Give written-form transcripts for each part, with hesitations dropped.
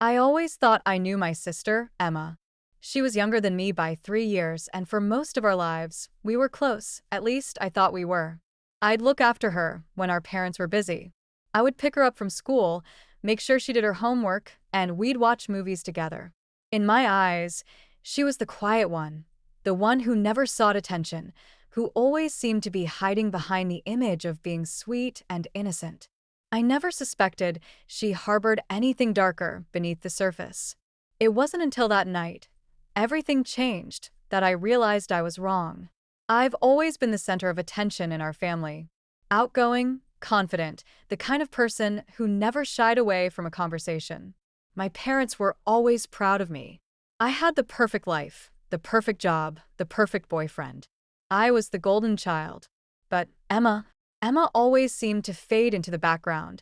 I always thought I knew my sister, Emma. She was younger than me by 3 years, and for most of our lives, we were close. At least, I thought we were. I'd look after her when our parents were busy. I would pick her up from school, make sure she did her homework, and we'd watch movies together. In my eyes, she was the quiet one, the one who never sought attention, who always seemed to be hiding behind the image of being sweet and innocent. I never suspected she harbored anything darker beneath the surface. It wasn't until that night, everything changed, that I realized I was wrong. I've always been the center of attention in our family. Outgoing, confident, the kind of person who never shied away from a conversation. My parents were always proud of me. I had the perfect life, the perfect job, the perfect boyfriend. I was the golden child. But Emma always seemed to fade into the background,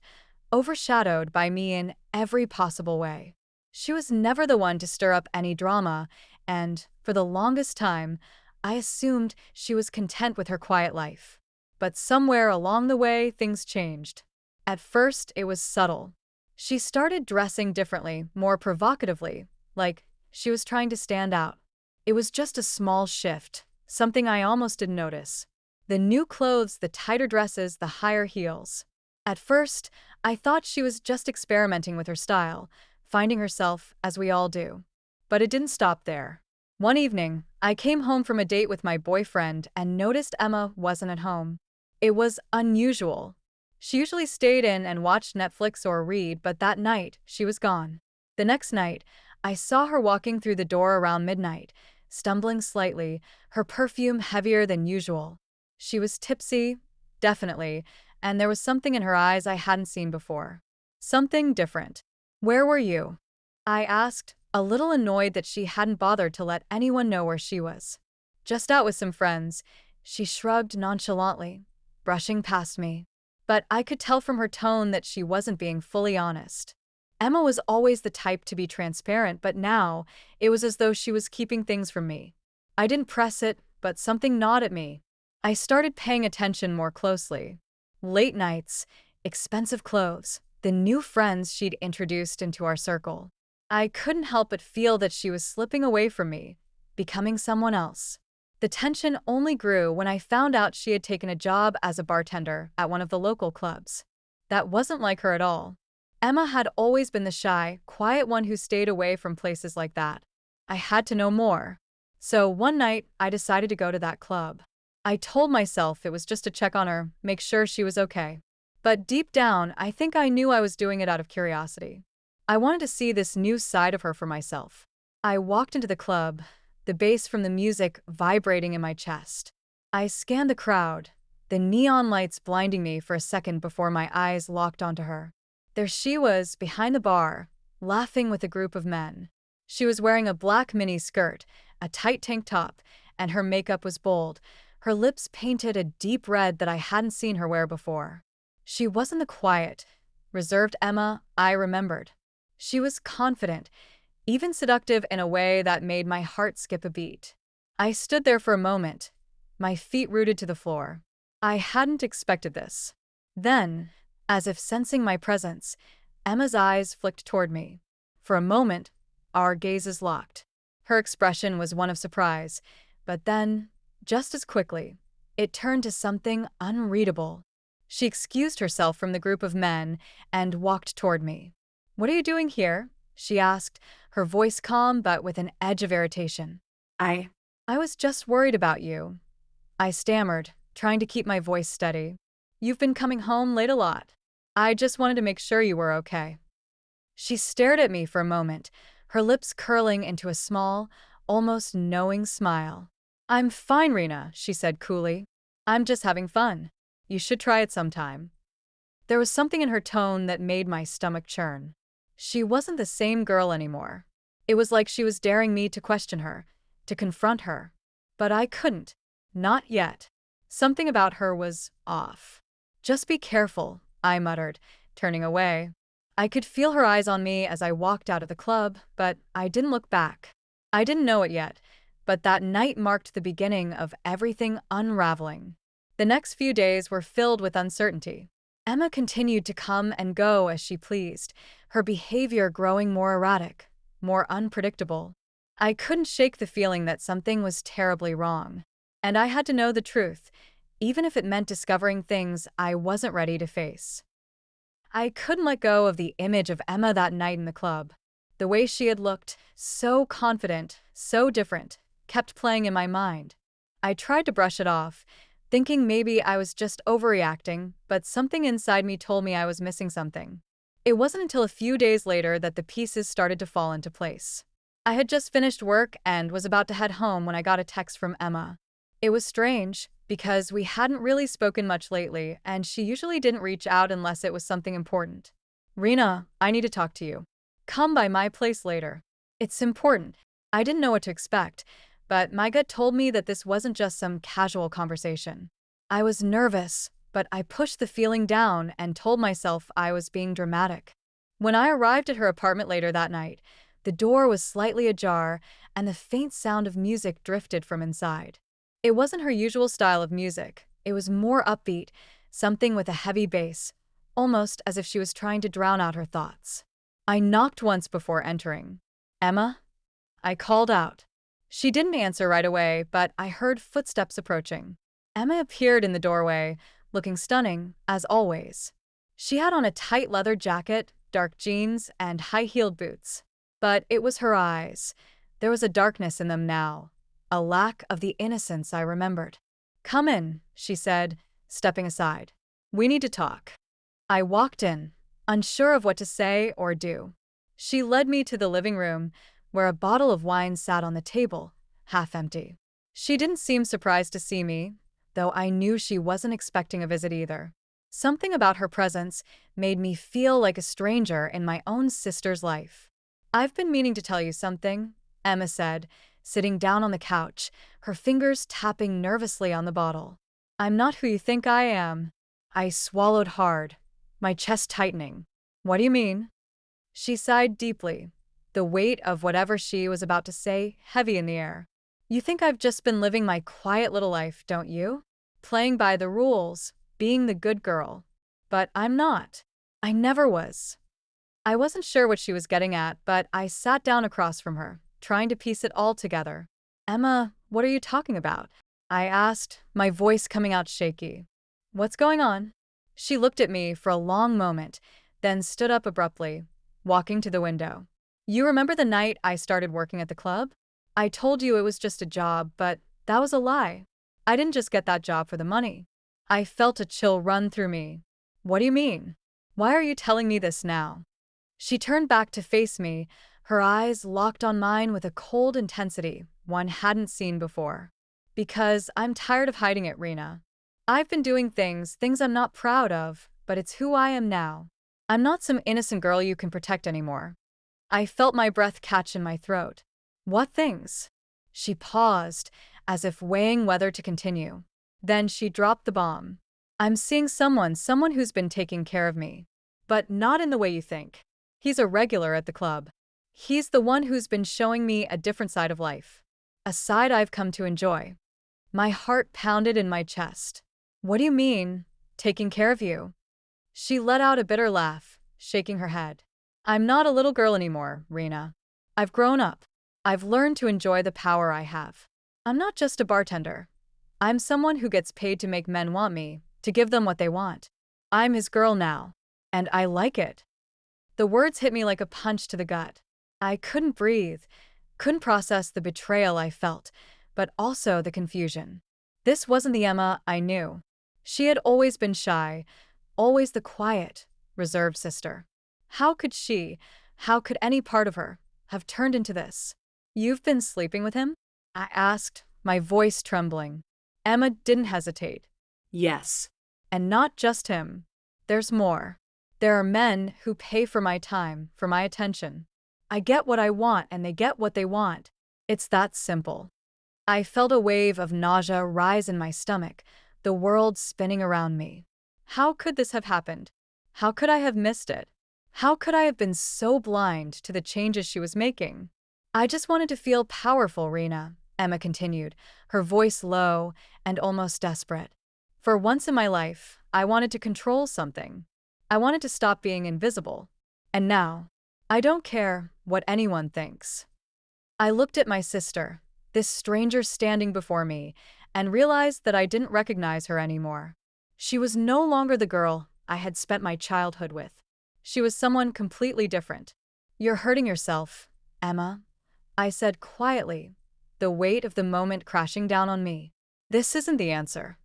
overshadowed by me in every possible way. She was never the one to stir up any drama, and, for the longest time, I assumed she was content with her quiet life. But somewhere along the way, things changed. At first, it was subtle. She started dressing differently, more provocatively, like she was trying to stand out. It was just a small shift, something I almost didn't notice. The new clothes, the tighter dresses, the higher heels. At first, I thought she was just experimenting with her style, finding herself, as we all do. But it didn't stop there. One evening, I came home from a date with my boyfriend and noticed Emma wasn't at home. It was unusual. She usually stayed in and watched Netflix or read, but that night, she was gone. The next night, I saw her walking through the door around midnight, stumbling slightly, her perfume heavier than usual. She was tipsy, definitely, and there was something in her eyes I hadn't seen before. Something different. "Where were you?" I asked, a little annoyed that she hadn't bothered to let anyone know where she was. "Just out with some friends," she shrugged nonchalantly, brushing past me. But I could tell from her tone that she wasn't being fully honest. Emma was always the type to be transparent, but now it was as though she was keeping things from me. I didn't press it, but something gnawed at me. I started paying attention more closely. Late nights, expensive clothes, the new friends she'd introduced into our circle. I couldn't help but feel that she was slipping away from me, becoming someone else. The tension only grew when I found out she had taken a job as a bartender at one of the local clubs. That wasn't like her at all. Emma had always been the shy, quiet one who stayed away from places like that. I had to know more. So one night, I decided to go to that club. I told myself it was just to check on her, make sure she was okay. But deep down, I think I knew I was doing it out of curiosity. I wanted to see this new side of her for myself. I walked into the club, the bass from the music vibrating in my chest. I scanned the crowd, the neon lights blinding me for a second before my eyes locked onto her. There she was, behind the bar, laughing with a group of men. She was wearing a black mini skirt, a tight tank top, and her makeup was bold, her lips painted a deep red that I hadn't seen her wear before. She wasn't the quiet, reserved Emma I remembered. She was confident, even seductive in a way that made my heart skip a beat. I stood there for a moment, my feet rooted to the floor. I hadn't expected this. Then, as if sensing my presence, Emma's eyes flicked toward me. For a moment, our gazes locked. Her expression was one of surprise, but then, just as quickly, it turned to something unreadable. She excused herself from the group of men and walked toward me. "What are you doing here?" she asked, her voice calm but with an edge of irritation. I, "I was just worried about you," I stammered, trying to keep my voice steady. "You've been coming home late a lot. I just wanted to make sure you were okay." She stared at me for a moment, her lips curling into a small, almost knowing smile. "I'm fine, Rena," she said coolly. "I'm just having fun. You should try it sometime." There was something in her tone that made my stomach churn. She wasn't the same girl anymore. It was like she was daring me to question her, to confront her. But I couldn't. Not yet. Something about her was off. "Just be careful," I muttered, turning away. I could feel her eyes on me as I walked out of the club, but I didn't look back. I didn't know it yet, but that night marked the beginning of everything unraveling. The next few days were filled with uncertainty. Emma continued to come and go as she pleased, her behavior growing more erratic, more unpredictable. I couldn't shake the feeling that something was terribly wrong. And I had to know the truth, even if it meant discovering things I wasn't ready to face. I couldn't let go of the image of Emma that night in the club. The way she had looked, so confident, so different, kept playing in my mind. I tried to brush it off, thinking maybe I was just overreacting, but something inside me told me I was missing something. It wasn't until a few days later that the pieces started to fall into place. I had just finished work and was about to head home when I got a text from Emma. It was strange, because we hadn't really spoken much lately, and she usually didn't reach out unless it was something important. "Rena, I need to talk to you. Come by my place later. It's important." I didn't know what to expect, but my gut told me that this wasn't just some casual conversation. I was nervous, but I pushed the feeling down and told myself I was being dramatic. When I arrived at her apartment later that night, the door was slightly ajar and the faint sound of music drifted from inside. It wasn't her usual style of music. It was more upbeat, something with a heavy bass, almost as if she was trying to drown out her thoughts. I knocked once before entering. "Emma?" I called out. She didn't answer right away, but I heard footsteps approaching. Emma appeared in the doorway, looking stunning, as always. She had on a tight leather jacket, dark jeans, and high-heeled boots. But it was her eyes. There was a darkness in them now, a lack of the innocence I remembered. "Come in," she said, stepping aside. "We need to talk." I walked in, unsure of what to say or do. She led me to the living room, where a bottle of wine sat on the table, half empty. She didn't seem surprised to see me, though I knew she wasn't expecting a visit either. Something about her presence made me feel like a stranger in my own sister's life. "I've been meaning to tell you something," Emma said, sitting down on the couch, her fingers tapping nervously on the bottle. "I'm not who you think I am." I swallowed hard, my chest tightening. "What do you mean?" She sighed deeply, the weight of whatever she was about to say heavy in the air. "You think I've just been living my quiet little life, don't you? Playing by the rules, being the good girl. But I'm not. I never was." I wasn't sure what she was getting at, but I sat down across from her, trying to piece it all together. "Emma, what are you talking about?" I asked, my voice coming out shaky. "What's going on?" She looked at me for a long moment, then stood up abruptly, walking to the window. "You remember the night I started working at the club? I told you it was just a job, but that was a lie. I didn't just get that job for the money." I felt a chill run through me. "What do you mean? Why are you telling me this now?" She turned back to face me, her eyes locked on mine with a cold intensity one hadn't seen before. "Because I'm tired of hiding it, Rena. I've been doing things I'm not proud of, but it's who I am now. I'm not some innocent girl you can protect anymore." I felt my breath catch in my throat. "What things?" She paused, as if weighing whether to continue. Then she dropped the bomb. "I'm seeing someone who's been taking care of me. But not in the way you think. He's a regular at the club. He's the one who's been showing me a different side of life. A side I've come to enjoy." My heart pounded in my chest. "What do you mean, taking care of you?" She let out a bitter laugh, shaking her head. "I'm not a little girl anymore, Rena. I've grown up. I've learned to enjoy the power I have. I'm not just a bartender. I'm someone who gets paid to make men want me, to give them what they want. I'm his girl now. And I like it." The words hit me like a punch to the gut. I couldn't breathe, couldn't process the betrayal I felt, but also the confusion. This wasn't the Emma I knew. She had always been shy, always the quiet, reserved sister. How could any part of her, have turned into this? "You've been sleeping with him?" I asked, my voice trembling. Emma didn't hesitate. "Yes. And not just him. There's more. There are men who pay for my time, for my attention. I get what I want and they get what they want. It's that simple." I felt a wave of nausea rise in my stomach, the world spinning around me. How could this have happened? How could I have missed it? How could I have been so blind to the changes she was making? "I just wanted to feel powerful, Rena," Emma continued, her voice low and almost desperate. For once in my life, I wanted to control something. I wanted to stop being invisible. And now, I don't care what anyone thinks. I looked at my sister, this stranger standing before me, and realized that I didn't recognize her anymore. She was no longer the girl I had spent my childhood with. She was someone completely different. "You're hurting yourself, Emma," I said quietly, the weight of the moment crashing down on me. "This isn't the answer."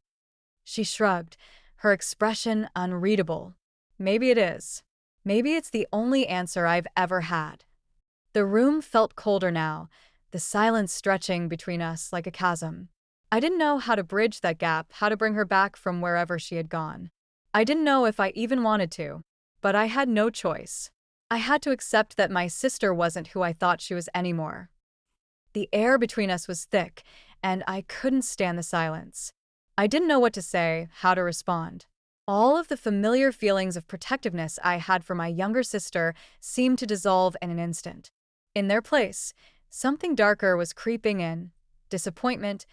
She shrugged, her expression unreadable. "Maybe it is. Maybe it's the only answer I've ever had." The room felt colder now, the silence stretching between us like a chasm. I didn't know how to bridge that gap, how to bring her back from wherever she had gone. I didn't know if I even wanted to, but I had no choice. I had to accept that my sister wasn't who I thought she was anymore. The air between us was thick, and I couldn't stand the silence. I didn't know what to say, how to respond. All of the familiar feelings of protectiveness I had for my younger sister seemed to dissolve in an instant. In their place, something darker was creeping in: disappointment,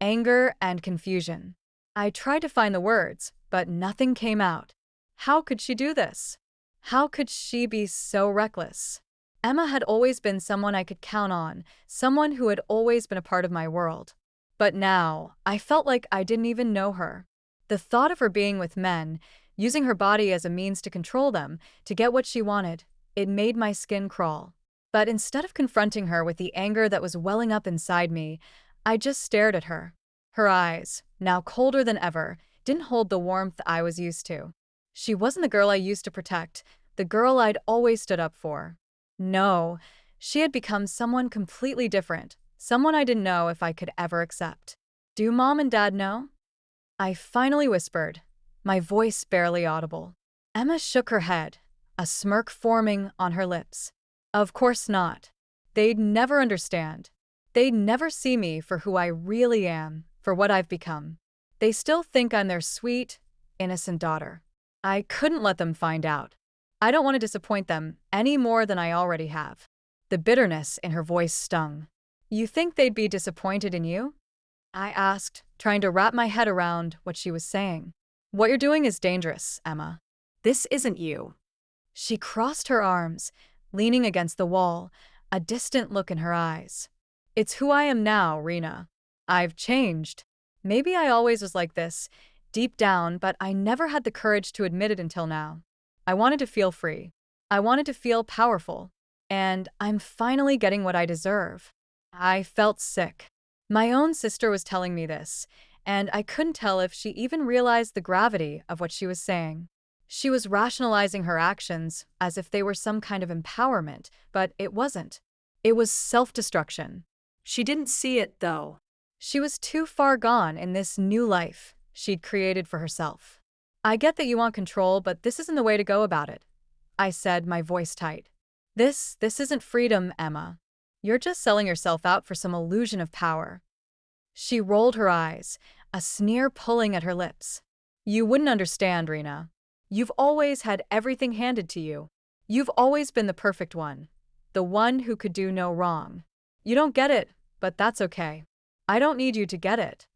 anger, and confusion. I tried to find the words, but nothing came out. How could she do this? How could she be so reckless? Emma had always been someone I could count on, someone who had always been a part of my world. But now, I felt like I didn't even know her. The thought of her being with men, using her body as a means to control them, to get what she wanted, it made my skin crawl. But instead of confronting her with the anger that was welling up inside me, I just stared at her. Her eyes, now colder than ever, didn't hold the warmth I was used to. She wasn't the girl I used to protect, the girl I'd always stood up for. No, she had become someone completely different, someone I didn't know if I could ever accept. "Do Mom and Dad know?" I finally whispered, my voice barely audible. Emma shook her head, a smirk forming on her lips. "Of course not. They'd never understand. They'd never see me for who I really am, for what I've become. They still think I'm their sweet, innocent daughter. I couldn't let them find out. I don't want to disappoint them any more than I already have." The bitterness in her voice stung. "You think they'd be disappointed in you?" I asked, trying to wrap my head around what she was saying. "What you're doing is dangerous, Emma. This isn't you." She crossed her arms, leaning against the wall, a distant look in her eyes. "It's who I am now, Rena. I've changed. Maybe I always was like this, deep down, but I never had the courage to admit it until now. I wanted to feel free. I wanted to feel powerful. And I'm finally getting what I deserve." I felt sick. My own sister was telling me this, and I couldn't tell if she even realized the gravity of what she was saying. She was rationalizing her actions as if they were some kind of empowerment, but it wasn't. It was self-destruction. She didn't see it, though. She was too far gone in this new life she'd created for herself. "I get that you want control, but this isn't the way to go about it," I said, my voice tight. This isn't freedom, Emma. You're just selling yourself out for some illusion of power." She rolled her eyes, a sneer pulling at her lips. "You wouldn't understand, Rena. You've always had everything handed to you. You've always been the perfect one, the one who could do no wrong. You don't get it, but that's okay. I don't need you to get it."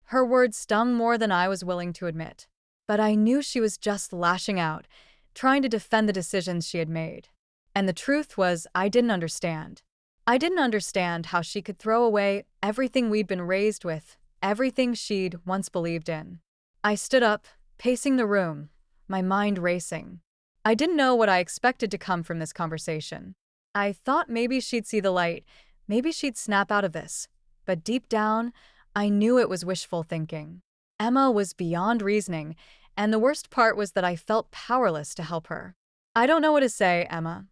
Her words stung more than I was willing to admit. But I knew she was just lashing out, trying to defend the decisions she had made. And the truth was, I didn't understand. I didn't understand how she could throw away everything we'd been raised with, everything she'd once believed in. I stood up, pacing the room, my mind racing. I didn't know what I expected to come from this conversation. I thought maybe she'd see the light, maybe she'd snap out of this. But deep down, I knew it was wishful thinking. Emma was beyond reasoning, and the worst part was that I felt powerless to help her. "I don't know what to say, Emma,"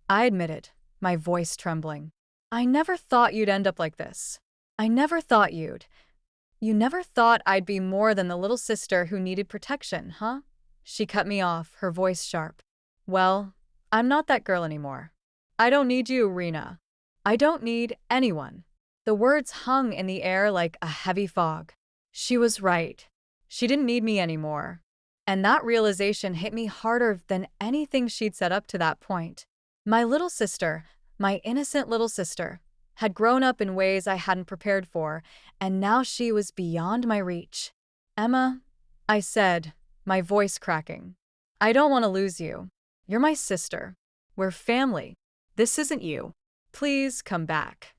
I admitted, my voice trembling. "I never thought you'd end up like this. I never thought you'd. You never thought I'd be more than the little sister who needed protection, huh?" She cut me off, her voice sharp. "Well, I'm not that girl anymore. I don't need you, Rena. I don't need anyone." The words hung in the air like a heavy fog. She was right. She didn't need me anymore. And that realization hit me harder than anything she'd said up to that point. My little sister, my innocent little sister, had grown up in ways I hadn't prepared for, and now she was beyond my reach. "Emma, I said, my voice cracking. I don't want to lose you. You're my sister. We're family. This isn't you. Please come back.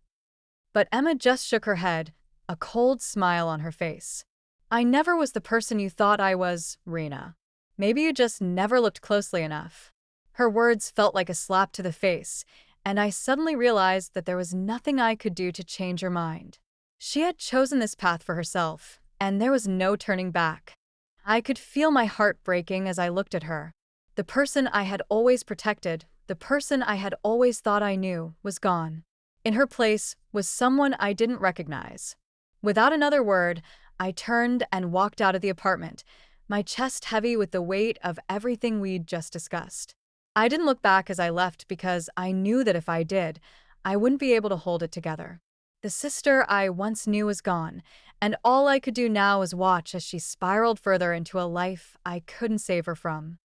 But Emma just shook her head, a cold smile on her face. I never was the person you thought I was, Rena. Maybe you just never looked closely enough. Her words felt like a slap to the face, and I suddenly realized that there was nothing I could do to change her mind. She had chosen this path for herself, and there was no turning back. I could feel my heart breaking as I looked at her. The person I had always protected, the person I had always thought I knew, was gone. In her place was someone I didn't recognize. Without another word, I turned and walked out of the apartment, my chest heavy with the weight of everything we'd just discussed. I didn't look back as I left because I knew that if I did, I wouldn't be able to hold it together. The sister I once knew was gone, and all I could do now was watch as she spiraled further into a life I couldn't save her from.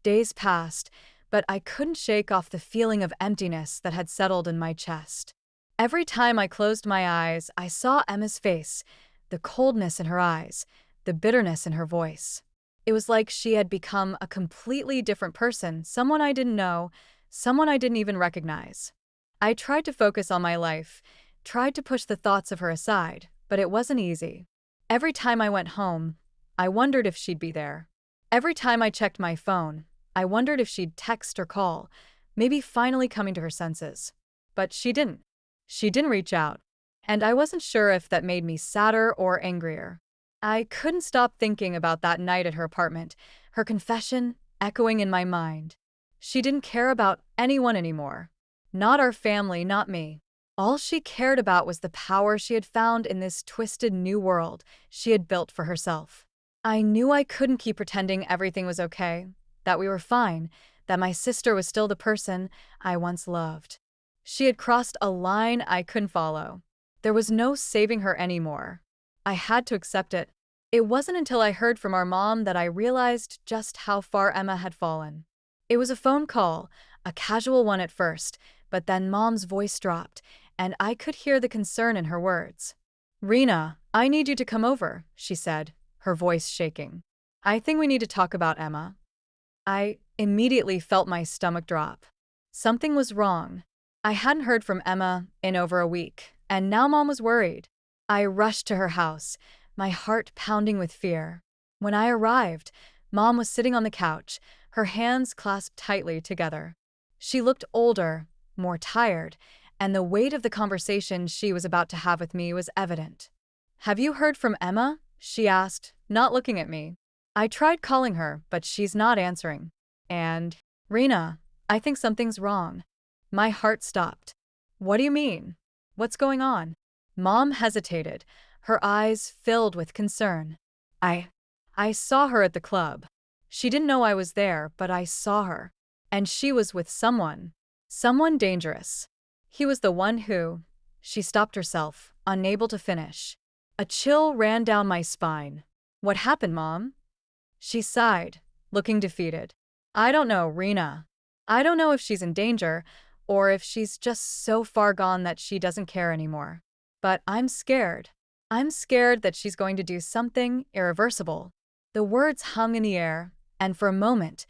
Days passed, but I couldn't shake off the feeling of emptiness that had settled in my chest. Every time I closed my eyes, I saw Emma's face, the coldness in her eyes, the bitterness in her voice. It was like she had become a completely different person, someone I didn't know, someone I didn't even recognize. I tried to focus on my life, tried to push the thoughts of her aside, but it wasn't easy. Every time I went home, I wondered if she'd be there. Every time I checked my phone, I wondered if she'd text or call, maybe finally coming to her senses. But she didn't. She didn't reach out. And I wasn't sure if that made me sadder or angrier. I couldn't stop thinking about that night at her apartment, her confession echoing in my mind. She didn't care about anyone anymore. Not our family, not me. All she cared about was the power she had found in this twisted new world she had built for herself. I knew I couldn't keep pretending everything was okay, that we were fine, that my sister was still the person I once loved. She had crossed a line I couldn't follow. There was no saving her anymore. I had to accept it. It wasn't until I heard from our mom that I realized just how far Emma had fallen. It was a phone call, a casual one at first, but then Mom's voice dropped, and I could hear the concern in her words. "Rena, I need you to come over," she said, her voice shaking. "I think we need to talk about Emma." I immediately felt my stomach drop. Something was wrong. I hadn't heard from Emma in over a week, and now Mom was worried. I rushed to her house, my heart pounding with fear. When I arrived, Mom was sitting on the couch, her hands clasped tightly together. She looked older, more tired, and the weight of the conversation she was about to have with me was evident. "Have you heard from Emma?" she asked, not looking at me. "I tried calling her, but she's not answering. And, Rena, I think something's wrong." My heart stopped. "What do you mean? What's going on?" Mom hesitated, her eyes filled with concern. I saw her at the club. She didn't know I was there, but I saw her. And she was with someone. Someone dangerous. He was the one who—" She stopped herself, unable to finish. A chill ran down my spine. "What happened, Mom?" She sighed, looking defeated. "I don't know, Rena. I don't know if she's in danger, or if she's just so far gone that she doesn't care anymore. But I'm scared. I'm scared that she's going to do something irreversible." The words hung in the air, and for a moment,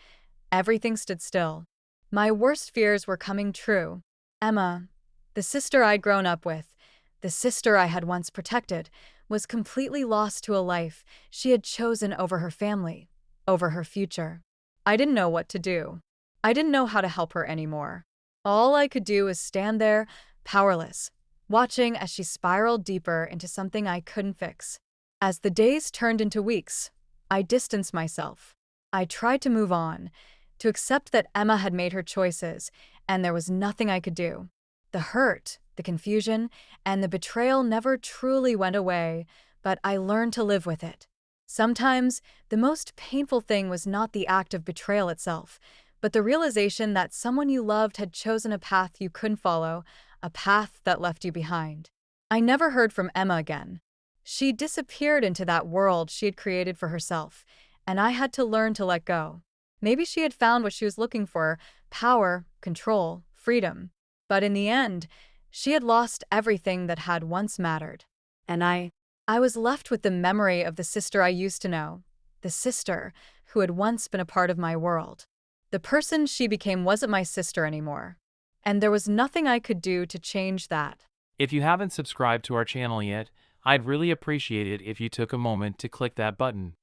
everything stood still. My worst fears were coming true. Emma, the sister I'd grown up with, the sister I had once protected, was completely lost to a life she had chosen over her family, over her future. I didn't know what to do. I didn't know how to help her anymore. All I could do was stand there, powerless, watching as she spiraled deeper into something I couldn't fix. As the days turned into weeks, I distanced myself. I tried to move on, to accept that Emma had made her choices, and there was nothing I could do. The hurt, the confusion, and the betrayal never truly went away, but I learned to live with it. Sometimes, the most painful thing was not the act of betrayal itself, but the realization that someone you loved had chosen a path you couldn't follow, a path that left you behind. I never heard from Emma again. She disappeared into that world she had created for herself, and I had to learn to let go. Maybe she had found what she was looking for: power, control, freedom. But in the end, she had lost everything that had once mattered. And I was left with the memory of the sister I used to know, the sister who had once been a part of my world. The person she became wasn't my sister anymore, and there was nothing I could do to change that. If you haven't subscribed to our channel yet, I'd really appreciate it if you took a moment to click that button.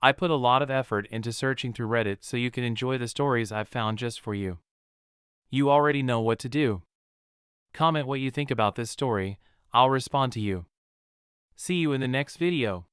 I put a lot of effort into searching through Reddit so you can enjoy the stories I've found just for you. You already know what to do. Comment what you think about this story, I'll respond to you. See you in the next video.